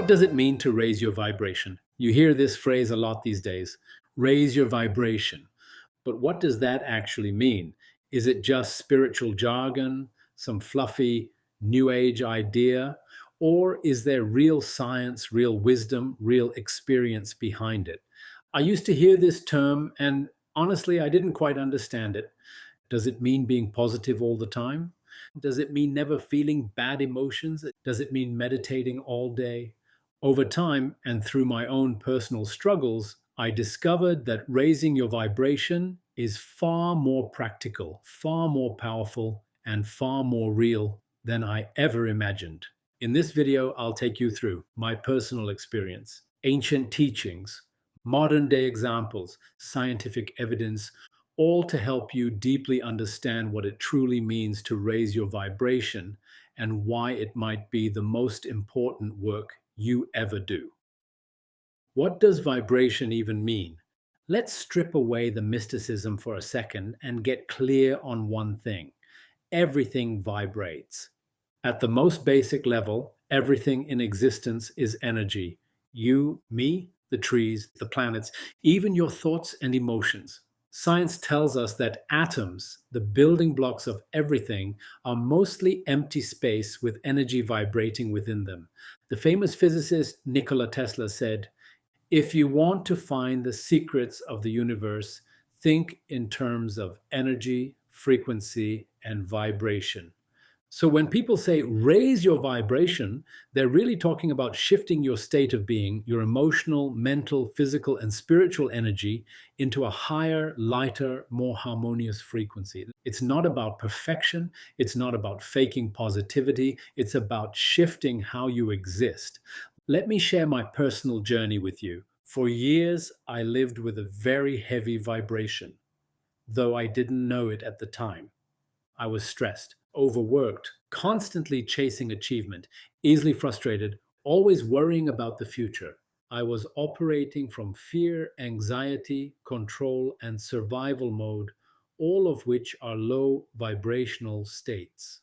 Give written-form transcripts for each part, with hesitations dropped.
does it mean to raise your vibration? You hear this phrase a lot these days, raise your vibration. But what does that actually mean? Is it just spiritual jargon, some fluffy new age idea, or is there real science, real wisdom, real experience behind it? I used to hear this term and honestly, I didn't quite understand it. Does it mean being positive all the time? Does it mean never feeling bad emotions? Does it mean meditating all day? Over time and through my own personal struggles, I discovered that raising your vibration is far more practical, far more powerful, and far more real than I ever imagined. In this video, I'll take you through my personal experience, ancient teachings, modern day examples, scientific evidence, all to help you deeply understand what it truly means to raise your vibration and why it might be the most important work you ever do. What does vibration even mean? Let's strip away the mysticism for a second and get clear on one thing. Everything vibrates. At the most basic level, everything in existence is energy. You, me, the trees, the planets, even your thoughts and emotions. Science tells us that atoms, the building blocks of everything, are mostly empty space with energy vibrating within them. The famous physicist Nikola Tesla said, if you want to find the secrets of the universe, think in terms of energy, frequency, and vibration. So when people say raise your vibration, they're really talking about shifting your state of being, your emotional, mental, physical, and spiritual energy into a higher, lighter, more harmonious frequency. It's not about perfection. It's not about faking positivity. It's about shifting how you exist. Let me share my personal journey with you. For years, I lived with a very heavy vibration, though I didn't know it at the time. I was stressed, overworked, constantly chasing achievement, easily frustrated, always worrying about the future. I was operating from fear, anxiety, control, and survival mode, all of which are low vibrational states.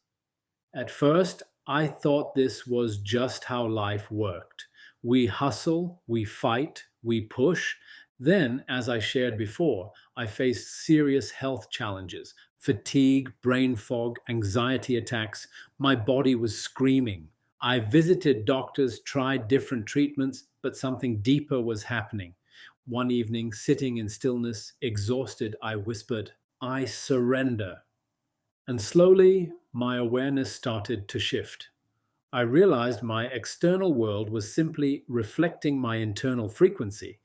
At first, I thought this was just how life worked. We hustle, we fight, we push. Then, as I shared before, I faced serious health challenges, fatigue, brain fog, anxiety attacks. My body was screaming. I visited doctors, tried different treatments, but something deeper was happening. One evening, sitting in stillness, exhausted, I whispered, I surrender. And slowly, my awareness started to shift. I realized my external world was simply reflecting my internal frequency.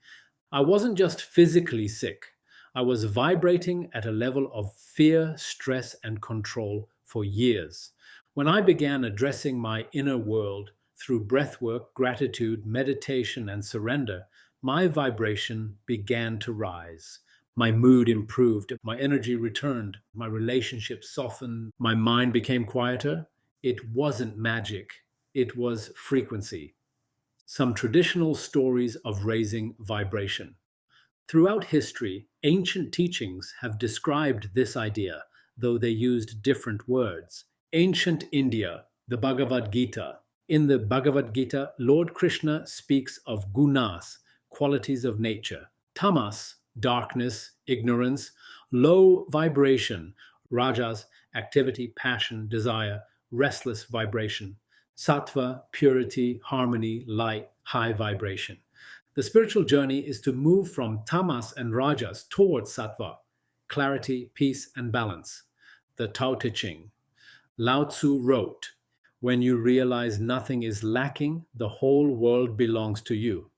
I wasn't just physically sick, I was vibrating at a level of fear, stress, and control for years. When I began addressing my inner world through breathwork, gratitude, meditation, and surrender, my vibration began to rise. My mood improved, my energy returned, my relationships softened, my mind became quieter. It wasn't magic, it was frequency. Some traditional stories of raising vibration. Throughout history, ancient teachings have described this idea, though they used different words. Ancient India, the Bhagavad Gita. In the Bhagavad Gita, Lord Krishna speaks of gunas, qualities of nature, tamas, darkness, ignorance, low vibration, rajas, activity, passion, desire, restless vibration, sattva, purity, harmony, light, high vibration. The spiritual journey is to move from tamas and rajas towards sattva, clarity, peace, and balance. The Tao Te Ching. Lao Tzu wrote, when you realize nothing is lacking, the whole world belongs to you.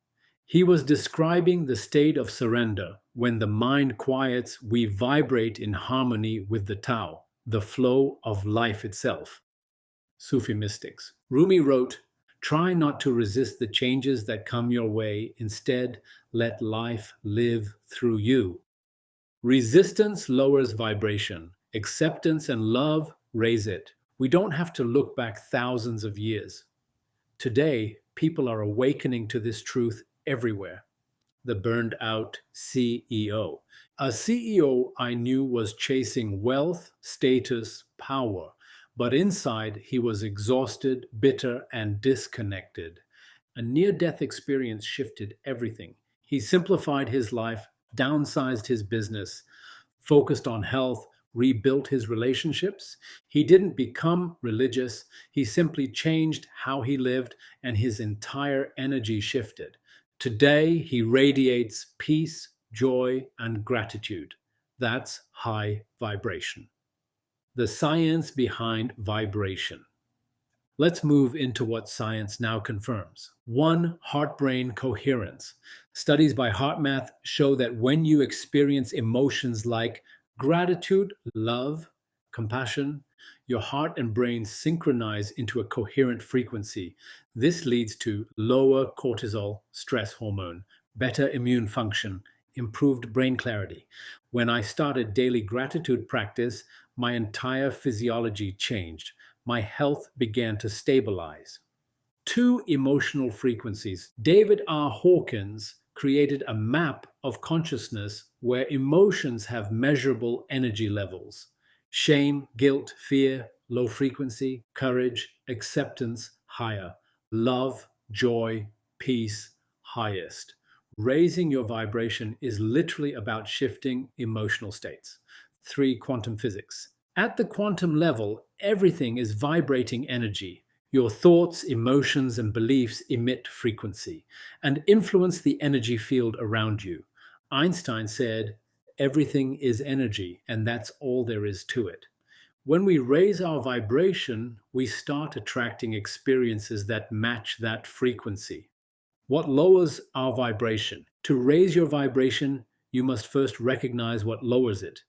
He was describing the state of surrender. When the mind quiets, we vibrate in harmony with the Tao, the flow of life itself. Sufi mystics. Rumi wrote, try not to resist the changes that come your way. Instead, let life live through you. Resistance lowers vibration. Acceptance and love raise it. We don't have to look back thousands of years. Today, people are awakening to this truth everywhere. The burned out CEO. A CEO I knew was chasing wealth, status, power, but inside he was exhausted, bitter, and disconnected. A near death experience shifted everything. He simplified his life, downsized his business, focused on health, rebuilt his relationships. He didn't become religious, he simply changed how he lived, and his entire energy shifted. Today, he radiates peace, joy, and gratitude. That's high vibration. The science behind vibration. Let's move into what science now confirms. One, heart brain coherence. Studies by HeartMath show that when you experience emotions like gratitude, love, compassion, your heart and brain synchronize into a coherent frequency. This leads to lower cortisol, stress hormone, better immune function, improved brain clarity. When I started daily gratitude practice, my entire physiology changed. My health began to stabilize. Two, emotional frequencies. David R. Hawkins created a map of consciousness where emotions have measurable energy levels: shame, guilt, fear, low frequency; courage, acceptance, higher; love, joy, peace, highest. Raising your vibration is literally about shifting emotional states. Three, quantum physics. At the quantum level, everything is vibrating energy. Your thoughts, emotions, and beliefs emit frequency and influence the energy field around you. Einstein said, everything is energy, and that's all there is to it. When we raise our vibration, we start attracting experiences that match that frequency. What lowers our vibration? To raise your vibration, you must first recognize what lowers it.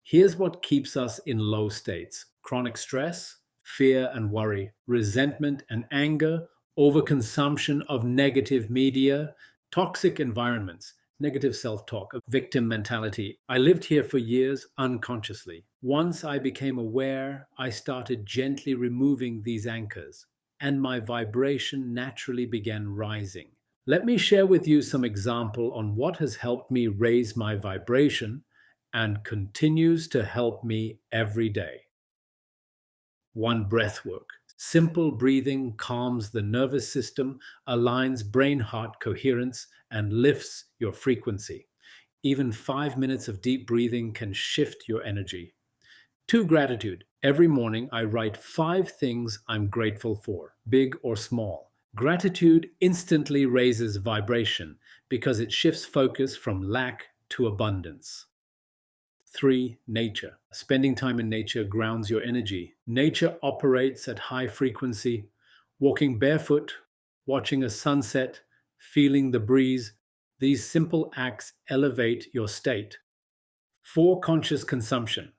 Here's what keeps us in low states: chronic stress, fear and worry, resentment and anger, overconsumption of negative media, toxic environments, negative self talk, victim mentality. I lived here for years unconsciously. Once I became aware, I started gently removing these anchors, and my vibration naturally began rising. Let me share with you some example on what has helped me raise my vibration and continues to help me every day. One, breath work. Simple breathing calms the nervous system, aligns brain heart coherence, and lifts your frequency. Even 5 minutes of deep breathing can shift your energy. Two, gratitude. Every morning I write 5 things I'm grateful for, big or small. Gratitude instantly raises vibration because it shifts focus from lack to abundance. Three, nature. Spending time in nature grounds your energy. Nature operates at high frequency. Walking barefoot, watching a sunset, feeling the breeze, these simple acts elevate your state. Four, conscious consumption.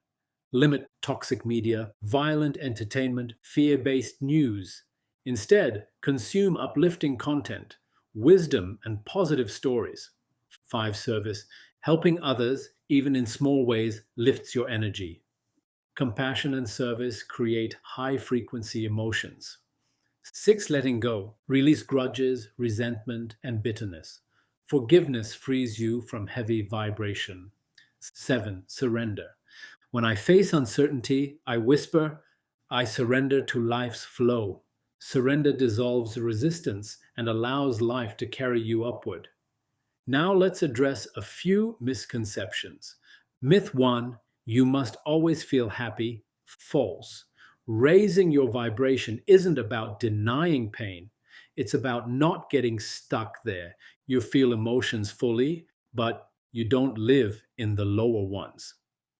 Limit toxic media, violent entertainment, fear based news. Instead, consume uplifting content, wisdom, and positive stories. Five, service. Helping others, even in small ways, lifts your energy. Compassion and service create high frequency emotions. Six, letting go. Release grudges, resentment, and bitterness. Forgiveness frees you from heavy vibration. Seven, surrender. When I face uncertainty, I whisper, I surrender to life's flow. Surrender dissolves resistance and allows life to carry you upward. Now let's address a few misconceptions. Myth one, you must always feel happy. False. Raising your vibration isn't about denying pain, it's about not getting stuck there. You feel emotions fully, but you don't live in the lower ones.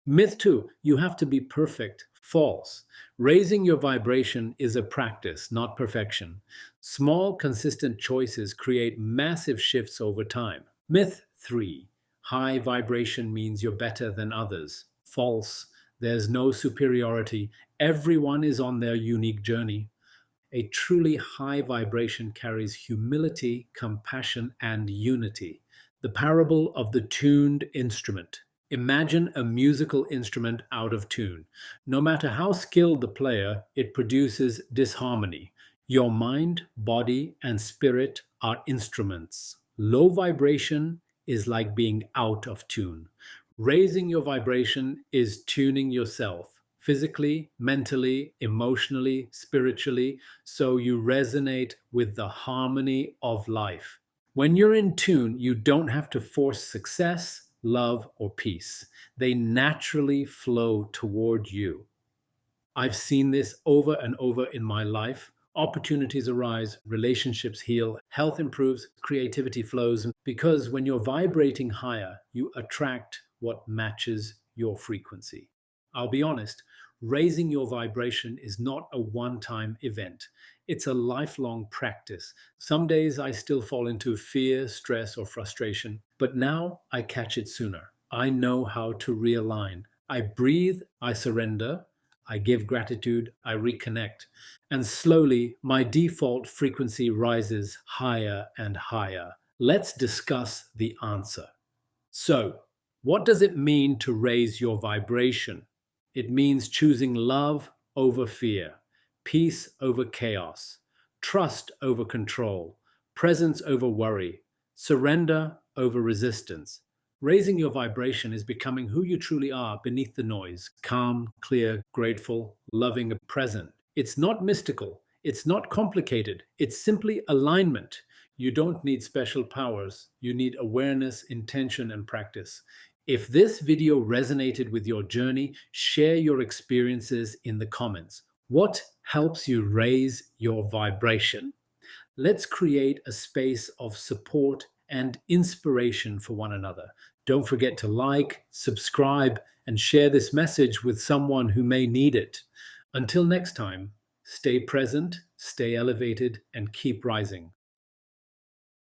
Myth two, you have to be perfect. False. Raising your vibration is a practice, not perfection. Small, consistent choices create massive shifts over time. Myth three, high vibration means you're better than others. False. There's no superiority. Everyone is on their unique journey. A truly high vibration carries humility, compassion, and unity. The parable of the tuned instrument. Imagine a musical instrument out of tune. No matter how skilled the player, it produces disharmony. Your mind, body, and spirit are instruments. Low vibration is like being out of tune. Raising your vibration is tuning yourself. physically, mentally, emotionally, spiritually, so you resonate with the harmony of life. When you're in tune, you don't have to force success, love, or peace. They naturally flow toward you. I've seen this over and over in my life. Opportunities arise, relationships heal, health improves, creativity flows. Because when you're vibrating higher, you attract what matches your frequency. I'll be honest, raising your vibration is not a one time event, it's a lifelong practice. Some days I still fall into fear, stress, or frustration, but now I catch it sooner. I know how to realign. I breathe, I surrender, I give gratitude, I reconnect, and slowly my default frequency rises higher and higher. Let's discuss the answer. So, what does it mean to raise your vibration? It means choosing love over fear, peace over chaos, trust over control, presence over worry, surrender over resistance. Raising your vibration is becoming who you truly are beneath the noise, calm, clear, grateful, loving, present. It's not mystical, it's not complicated, it's simply alignment. You don't need special powers, you need awareness, intention, and practice. If this video resonated with your journey, share your experiences in the comments. What helps you raise your vibration? Let's create a space of support and inspiration for one another. Don't forget to like, subscribe, and share this message with someone who may need it. Until next time, stay present, stay elevated, and keep rising.